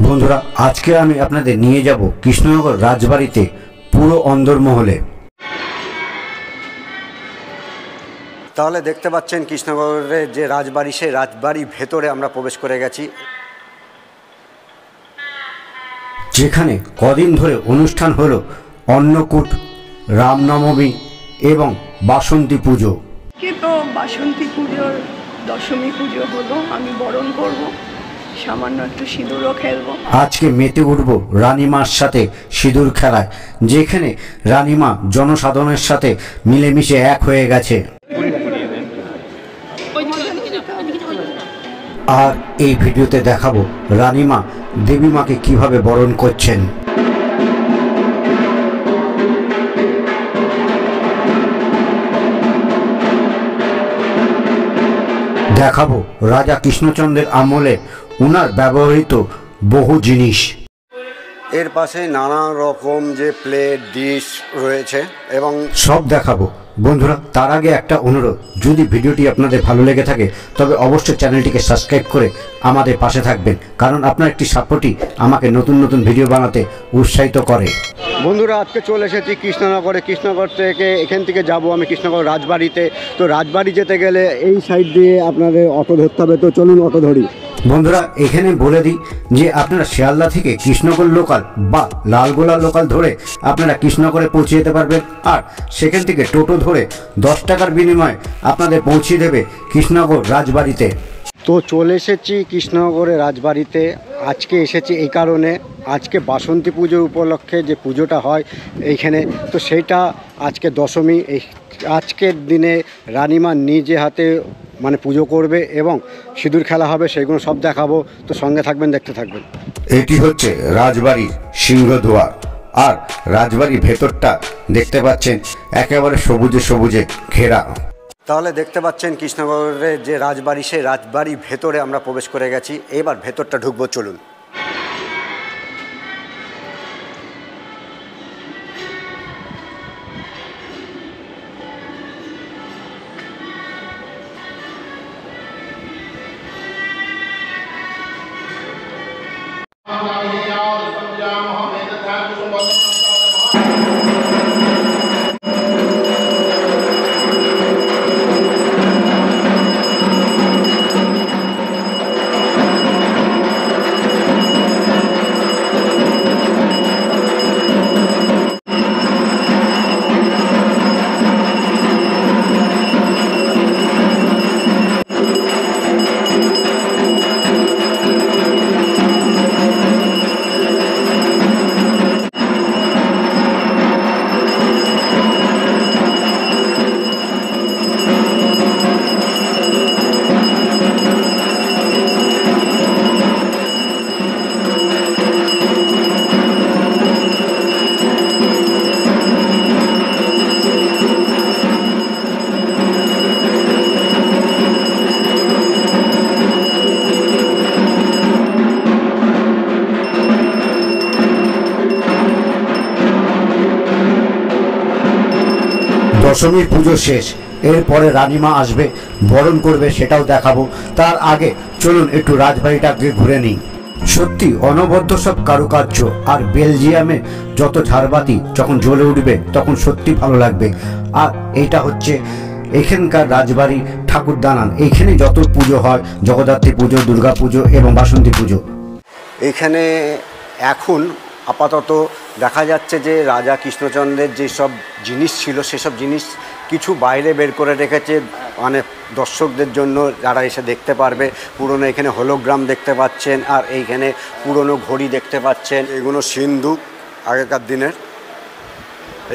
বন্ধুরা, আজকে আমি আপনাদের নিয়ে যাব কৃষ্ণনগর রাজবাড়িতে পুরো অন্দরমহলে। তাহলে দেখতে পাচ্ছেন কৃষ্ণনগরের যে রাজবাড়ি, সেই রাজবাড়ির ভেতরে আমরা প্রবেশ করে গেছি, যেখানে কদিন ধরে অনুষ্ঠান হলো অন্নকূট, রামনবমী এবং বাসন্তী পুজো। তো বাসন্তী পুজোর দশমী পুজো হলো, আমি বরণ করব, সামান্য একটু সিঁদুরও খেলবো। আজকে মেতে উঠব রানীমার সাথে সিঁদুর খেলায়, যেখানে রানীমা জনসাধারণের সাথে মিলেমিশে এক হয়ে গেছে। আর এই ভিডিওতে দেখাবো রানীমা দেবীমাকে কিভাবে বরণ করছেন। দেখাবো রাজা কৃষ্ণচন্দ্রের আমলে উনার ব্যবহৃত বহু জিনিস। এর পাশে নানা রকম যে প্লেট ডিশ রয়েছে এবং সব দেখাবো। বন্ধুরা, তার আগে একটা অনুরোধ, যদি ভিডিওটি আপনাদের ভালো লেগে থাকে তবে অবশ্যই চ্যানেলটিকে সাবস্ক্রাইব করে আমাদের পাশে থাকবেন, কারণ আপনার একটি সাপোর্টই আমাকে নতুন নতুন ভিডিও বানাতে উৎসাহিত করে। বন্ধুরা, আজকে চলে এসেছি কৃষ্ণনগরে। কৃষ্ণনগর থেকে এখান থেকে যাব আমি কৃষ্ণনগর রাজবাড়িতে। তো রাজবাড়ি যেতে গেলে এই সাইড দিয়ে আপনাদের অটো ধরতে হবে, তো চলুন অটো ধরি। বন্ধুরা, এখানে বলে দিই যে আপনারা শিয়ালদা থেকে কৃষ্ণনগর লোকাল বা লালগোলা লোকাল ধরে আপনারা কৃষ্ণনগরে পৌঁছে যেতে পারবেন, আর সেখান থেকে টোটো ধরে 10 টাকার বিনিময়ে আপনাদের পৌঁছে দেবে কৃষ্ণনগর রাজবাড়িতে। তো চলে এসেছি কৃষ্ণনগরের রাজবাড়িতে। আজকে এসেছি এই কারণে, আজকে বাসন্তী পুজো উপলক্ষে যে পুজোটা হয় এইখানে, তো সেইটা আজকে দশমী। এই আজকের দিনে রানীমা নিজে হাতে পুজো করবে এবং সিঁদুর খেলা হবে, সেগুলো সব দেখাবো। তো সঙ্গে থাকবেন, দেখতে থাকবেন। এটি হচ্ছে রাজবাড়ির সিংহদুয়ার, আর রাজবাড়ির ভেতরটা দেখতে পাচ্ছেন একেবারে সবুজে সবুজে ঘেরা। তাহলে দেখতে পাচ্ছেন কৃষ্ণনগরের যে রাজবাড়ি, সেই রাজবাড়ির ভেতরে আমরা প্রবেশ করে গেছি। এবার ভেতরটা ঢুকবো, চলুন। দশমীর পুজো শেষ, এরপরে রানীমা আসবে, বরণ করবে, সেটাও দেখাবো। তার আগে চলুন একটু রাজবাড়িটাকে ঘুরে নিই। সত্যি অনবদ্য সব কারুকার্য, আর বেলজিয়ামে যত ঝাড়বাতি যখন জ্বলে উঠবে তখন সত্যি ভালো লাগবে। আর এইটা হচ্ছে এখানকার রাজবাড়ি ঠাকুর দালান। এইখানে যত পুজো হয়, জগদ্ধাত্রী পুজো, দুর্গা পুজো এবং বাসন্তী পুজো। এখানে এখন আপাতত দেখা যাচ্ছে যে রাজা কৃষ্ণচন্দ্রের যেসব জিনিস ছিল সেসব জিনিস কিছু বাইরে বের করে রেখেছে, দর্শকদের জন্য, যারা এসে দেখতে পারবে। পুরনো এখানে হোলোগ্রাম দেখতে পাচ্ছেন, আর এইখানে পুরনো ঘড়ি দেখতে পাচ্ছেন। এগুলো সিন্ধুক আগেকার দিনের,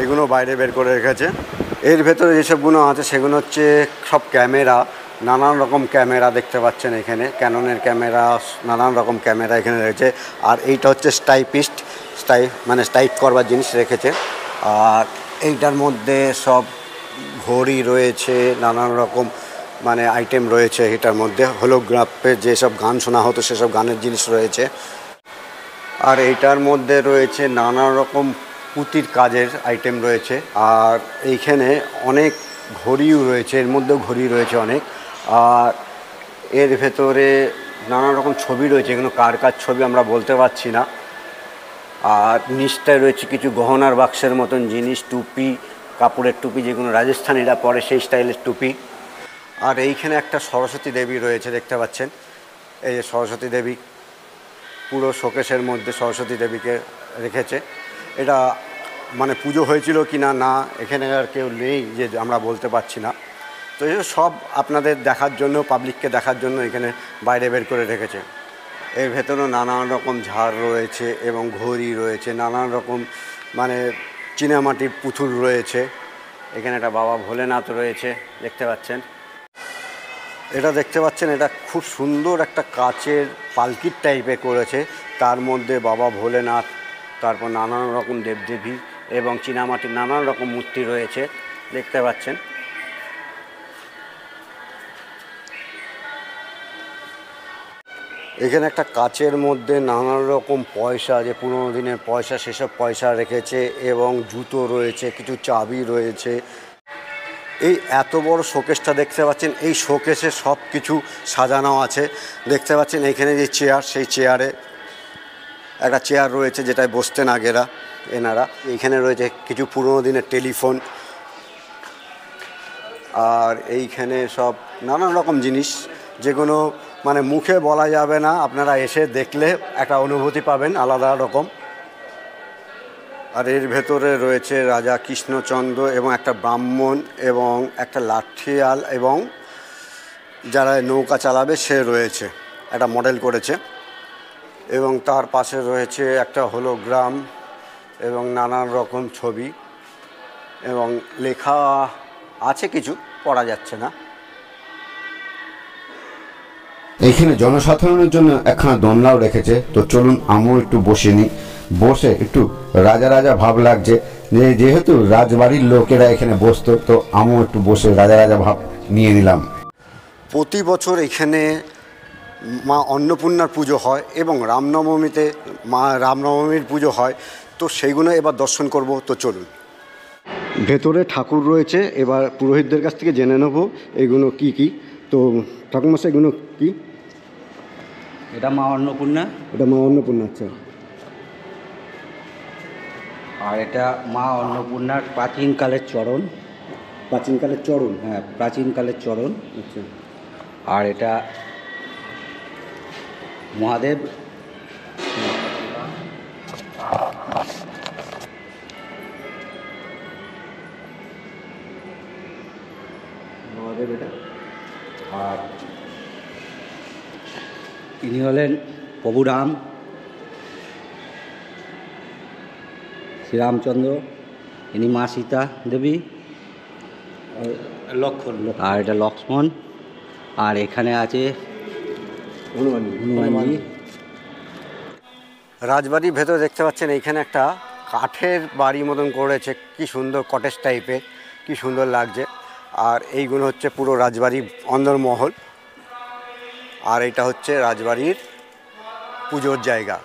এগুলো বাইরে বের করে রেখেছে। এর ভেতরে যেসবগুলো আছে সেগুলো হচ্ছে সব ক্যামেরা, নানান রকম ক্যামেরা দেখতে পাচ্ছেন এখানে, ক্যাননের ক্যামেরা, নানান রকম ক্যামেরা এখানে রয়েছে। আর এইটা হচ্ছে স্টাইপিস্ট, স্টাইপ করবার জিনিস রেখেছে। আর এইটার মধ্যে সব ঘড়ি রয়েছে, নানান রকম আইটেম রয়েছে। এটার মধ্যে হোলোগ্রাফে যেসব গান শোনা হতো সেসব গানের জিনিস রয়েছে। আর এইটার মধ্যে রয়েছে নানান রকম পুঁতির কাজের আইটেম রয়েছে। আর এইখানে অনেক ঘড়িও রয়েছে, এর মধ্যেও ঘড়ি রয়েছে অনেক। আর এর ভেতরে নানান রকম ছবি রয়েছে, এগুলো কার কার ছবি আমরা বলতে পারছি না। আর নিচটায় রয়েছে কিছু গহনার বাক্সের মতন জিনিস, টুপি, কাপড়ের টুপি, যেগুলো রাজস্থানীরা পরে সেই স্টাইলের টুপি। আর এইখানে একটা সরস্বতী দেবী রয়েছে, দেখতে পাচ্ছেন, এই যে সরস্বতী দেবী, পুরো শোকেসের মধ্যে সরস্বতী দেবীকে রেখেছে। এটা মানে পুজো হয়েছিল কি না না এখানে আর কেউ নেই যে আমরা বলতে পারছি না। তো এই সব আপনাদের দেখার জন্য, পাবলিককে দেখার জন্য এখানে বাইরে বের করে রেখেছে। এর ভেতরেও নানান রকম ঝাড় রয়েছে এবং ঘড়ি রয়েছে, নানান রকম মানে চীনামাটির পুতুল রয়েছে। এখানে একটা বাবা ভোলেনাথ রয়েছে, দেখতে পাচ্ছেন। এটা দেখতে পাচ্ছেন, এটা খুব সুন্দর একটা কাচের পালকির টাইপের করেছে, তার মধ্যে বাবা ভোলেনাথ, তারপর নানান রকম দেবদেবী এবং চীনামাটির নানান রকম মূর্তি রয়েছে, দেখতে পাচ্ছেন। এখানে একটা কাচের মধ্যে নানান রকম পয়সা, যে পুরোনো দিনের পয়সা, সেসব পয়সা রেখেছে এবং জুতো রয়েছে, কিছু চাবি রয়েছে। এই এত বড় শোকেসটা দেখতে পাচ্ছেন, এই শোকেসে সব কিছু সাজানো আছে, দেখতে পাচ্ছেন। এইখানে যে চেয়ার, সেই চেয়ারে একটা চেয়ার রয়েছে যেটায় বসতেন আগেরা এনারা। এইখানে রয়েছে কিছু পুরোনো দিনের টেলিফোন, আর এইখানে সব নানান রকম জিনিস যেগুলো মানে মুখে বলা যাবে না, আপনারা এসে দেখলে একটা অনুভূতি পাবেন আলাদা রকম। আর এর ভেতরে রয়েছে রাজা কৃষ্ণচন্দ্র এবং একটা ব্রাহ্মণ এবং একটা লাঠিয়াল এবং যারা নৌকা চালাবে সে রয়েছে, একটা মডেল করেছে। এবং তার পাশে রয়েছে একটা হোলোগ্রাম এবং নানান রকম ছবি এবং লেখা আছে, কিছু পড়া যাচ্ছে না। এইখানে জনসাধারণের জন্য একখানা দোলনাও রেখেছে। তো চলুন আমিও একটু বসে নিই, বসে একটু রাজা রাজা ভাব লাগছে, যে যেহেতু রাজবাড়ির লোকেরা এখানে বসতো, তো আমিও একটু বসে রাজা রাজা ভাব নিয়ে নিলাম। প্রতি বছর এখানে মা অন্নপূর্ণার পুজো হয় এবং রামনবমীতে মা রামনবমীর পুজো হয়, তো সেইগুলো এবার দর্শন করব। তো চলুন, ভেতরে ঠাকুর রয়েছে, এবার পুরোহিতদের কাছ থেকে জেনে নেব এগুলো কি কি। তো ঠাকুরমশাই, এগুলো কি? এটা মা অন্নপূর্ণা। এটা মা অন্নপূর্ণা, আচ্ছা। আর এটা মা অন্নপূর্ণার প্রাচীনকালের চরণ। প্রাচীনকালের চরণ? হ্যাঁ, প্রাচীনকালের চরণ। আচ্ছা। আর এটা মহাদেব। মহাদেব এটা। আর ইনি হলেন প্রভু রাম, শ্রীরামচন্দ্র। ইনি মা সীতা দেবী, লক্ষণ। আর এটা লক্ষ্মণ। আর এখানে আছে হনুমানজি। রাজবাড়ির ভেতরে দেখতে পাচ্ছেন, এইখানে একটা কাঠের বাড়ি মতন করেছে, কি সুন্দর কটেজ টাইপের, কি সুন্দর লাগছে। আর এইগুলো হচ্ছে পুরো রাজবাড়ির অন্দরমহল। আর এটা হচ্ছে রাজবাড়ির পুজোর জায়গা,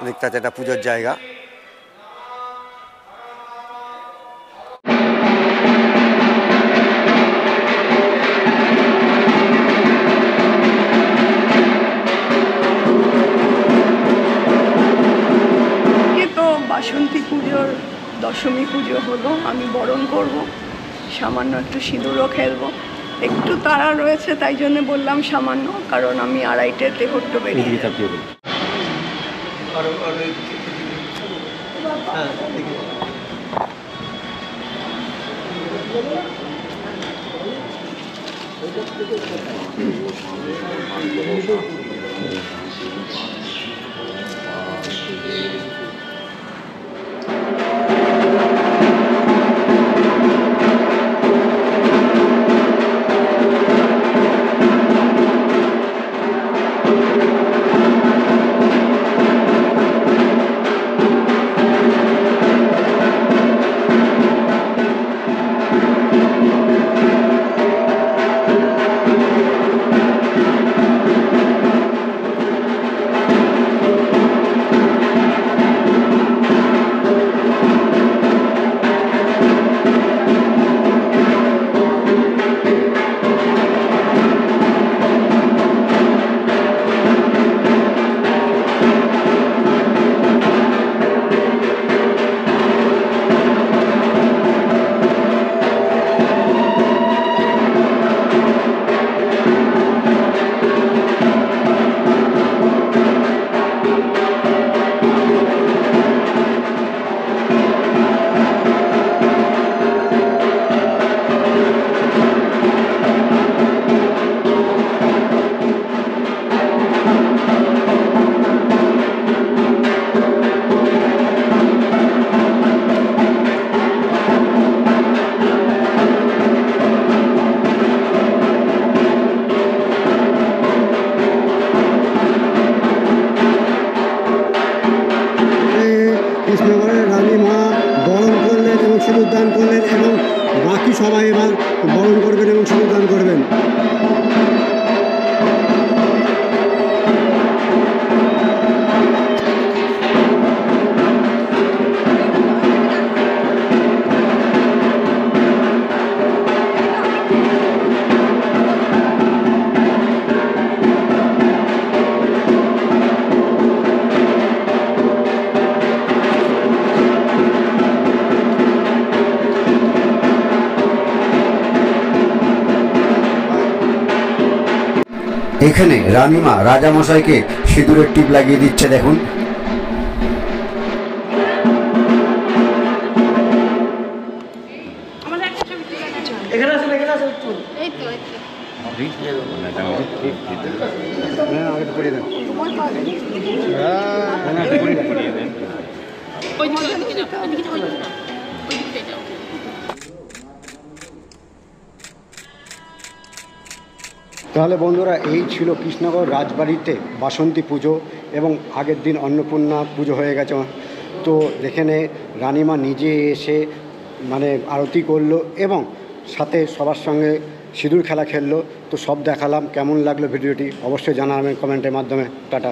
দেখতে পাচ্ছেন, এটা পুজোর জায়গা। বাসন্তী পুজোর দশমী পুজো হলো, আমি বরণ করব, সামান্য একটু সিঁদুরও খেলবো। একটু তাড়া রয়েছে, তাই জন্য বললাম সামান্য, কারণ আমি 2:30 তেহট্ট বেরিয়ে যাবো। সিঁদুর দান করলেন এবং বাকি সবাই এবার বরণ করবেন এবং সিঁদুর দান করবেন। এখানে রানীমা রাজামশাইকে সিঁদুরের টিপ লাগিয়ে দিচ্ছে, দেখুন। তাহলে বন্ধুরা, এই ছিল কৃষ্ণনগর রাজবাড়িতে বাসন্তী পুজো এবং আগের দিন অন্নপূর্ণা পুজো হয়ে গেছে। তো এখানে রানীমা নিজে এসে মানে আরতি করলো এবং সাথে সবার সঙ্গে সিঁদুর খেলা খেললো। তো সব দেখালাম। কেমন লাগলো ভিডিওটি অবশ্যই জানাবেন কমেন্টের মাধ্যমে। টাটা।